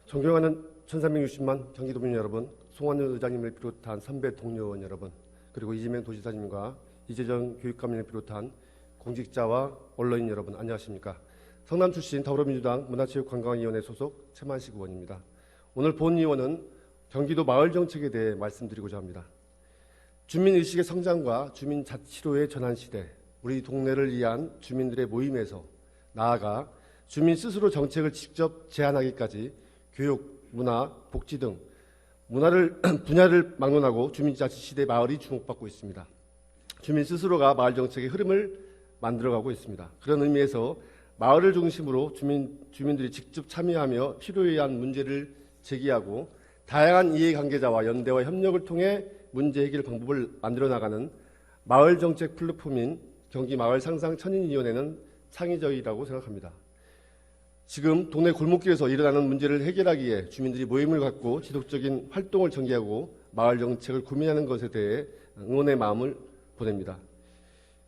존경하는 1360만 경기도민 여러분, 송환현 의장님을 비롯한 선배 동료 의원 여러분, 그리고 이재명 도지사님과 이재정 교육감님을 비롯한 공직자와 언론인 여러분, 안녕하십니까. 성남 출신 더불어민주당 문화체육관광위원회 소속 최만식 의원입니다. 오늘 본 의원은 경기도 마을 정책에 대해 말씀드리고자 합니다. 주민의식의 성장과 주민자치로의 전환 시대, 우리 동네를 위한 주민들의 모임에서 나아가 주민 스스로 정책을 직접 제안하기까지 교육, 문화, 복지 등 분야를 막론하고 주민자치 시대 마을이 주목받고 있습니다. 주민 스스로가 마을 정책의 흐름을 만들어가고 있습니다. 그런 의미에서 마을을 중심으로 주민들이 직접 참여하며 필요에 의한 문제를 제기하고 다양한 이해관계자와 연대와 협력을 통해 문제 해결 방법을 만들어 나가는 마을 정책 플랫폼인 경기마을상상천인위원회는 창의적이라고 생각합니다. 지금 동네 골목길에서 일어나는 문제를 해결하기에 주민들이 모임을 갖고 지속적인 활동을 전개하고 마을 정책을 고민하는 것에 대해 응원의 마음을 보냅니다.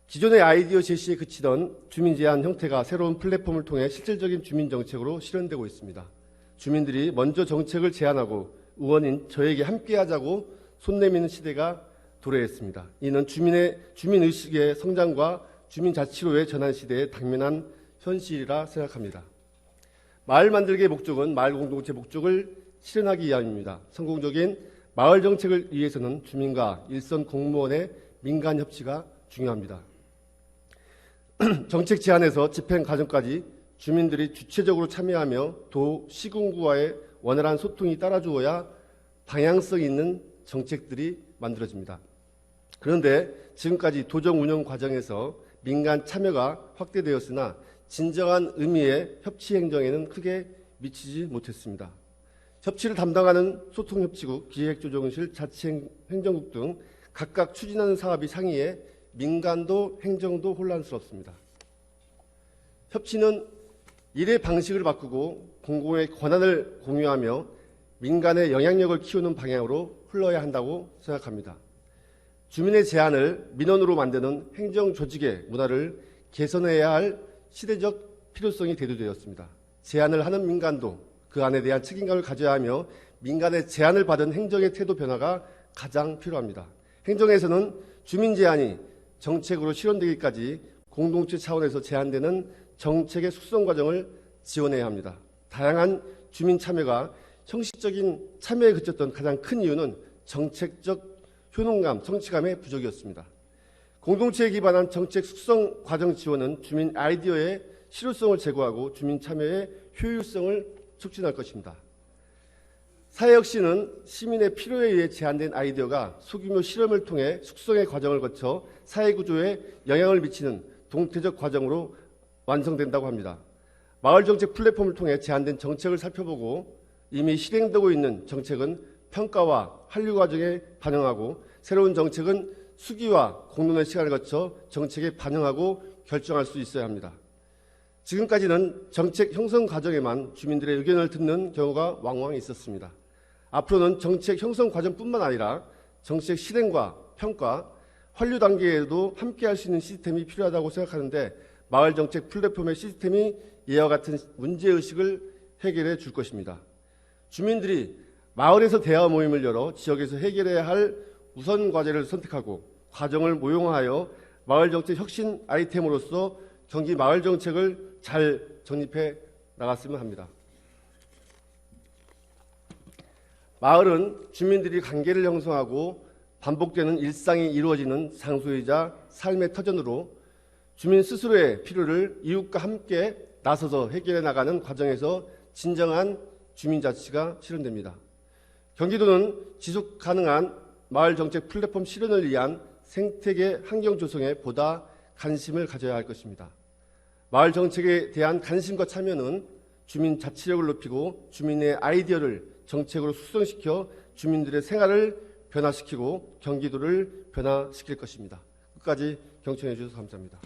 기존의 아이디어 제시에 그치던 주민 제안 형태가 새로운 플랫폼을 통해 실질적인 주민 정책으로 실현되고 있습니다. 주민들이 먼저 정책을 제안하고 의원인 저에게 함께하자고 손 내미는 시대가 도래했습니다. 이는 주민의식의 성장과 주민자치로의 전환 시대의 당면한 현실이라 생각합니다. 마을 만들기의 목적은 마을 공동체 목적을 실현하기 위함입니다. 성공적인 마을 정책을 위해서는 주민과 일선 공무원의 민간 협치가 중요합니다. 정책 제안에서 집행 과정까지 주민들이 주체적으로 참여하며 도, 시군구와의 원활한 소통이 따라주어야 방향성 있는 정책들이 만들어집니다. 그런데 지금까지 도정 운영 과정에서 민간 참여가 확대되었으나 진정한 의미의 협치 행정에는 크게 미치지 못했습니다. 협치를 담당하는 소통협치국, 기획조정실, 자치행정국 등 각각 추진하는 사업이 상이해 민간도 행정도 혼란스럽습니다. 협치는 일의 방식을 바꾸고 공공의 권한을 공유하며 민간의 영향력을 키우는 방향으로 흘러야 한다고 생각합니다. 주민의 제안을 민원으로 만드는 행정조직의 문화를 개선해야 할 시대적 필요성이 대두되었습니다. 제안을 하는 민간도 그 안에 대한 책임감을 가져야 하며 민간의 제안을 받은 행정의 태도 변화가 가장 필요합니다. 행정에서는 주민 제안이 정책으로 실현되기까지 공동체 차원에서 제안되는 정책의 숙성 과정을 지원해야 합니다. 다양한 주민 참여가 형식적인 참여에 그쳤던 가장 큰 이유는 정책적 효능감, 성취감의 부족이었습니다. 공동체에 기반한 정책 숙성 과정 지원은 주민 아이디어의 실효성을 제고하고 주민 참여의 효율성을 촉진할 것입니다. 사회혁신은 시민의 필요에 의해 제안된 아이디어가 소규모 실험을 통해 숙성의 과정을 거쳐 사회구조에 영향을 미치는 동태적 과정으로 완성된다고 합니다. 마을정책 플랫폼을 통해 제안된 정책을 살펴보고 이미 실행되고 있는 정책은 평가와 한류 과정에 반영하고 새로운 정책은 수기와 공론의 시간을 거쳐 정책에 반영하고 결정할 수 있어야 합니다. 지금까지는 정책 형성 과정에만 주민들의 의견을 듣는 경우가 왕왕 있었습니다. 앞으로는 정책 형성 과정뿐만 아니라 정책 실행과 평가, 한류 단계에도 함께할 수 있는 시스템이 필요하다고 생각하는데 마을 정책 플랫폼의 시스템이 이와 같은 문제의식을 해결해 줄 것입니다. 주민들이 마을에서 대화 모임을 열어 지역에서 해결해야 할 우선 과제를 선택하고 과정을 모형화하여 마을정책 혁신 아이템으로서 경기 마을정책을 잘 정립해 나갔으면 합니다. 마을은 주민들이 관계를 형성하고 반복되는 일상이 이루어지는 장소이자 삶의 터전으로 주민 스스로의 필요를 이웃과 함께 나서서 해결해 나가는 과정에서 진정한 주민자치가 실현됩니다. 경기도는 지속 가능한 마을정책 플랫폼 실현을 위한 생태계 환경 조성에 보다 관심을 가져야 할 것입니다. 마을 정책에 대한 관심과 참여는 주민 자치력을 높이고 주민의 아이디어를 정책으로 숙성시켜 주민들의 생활을 변화시키고 경기도를 변화시킬 것입니다. 끝까지 경청해 주셔서 감사합니다.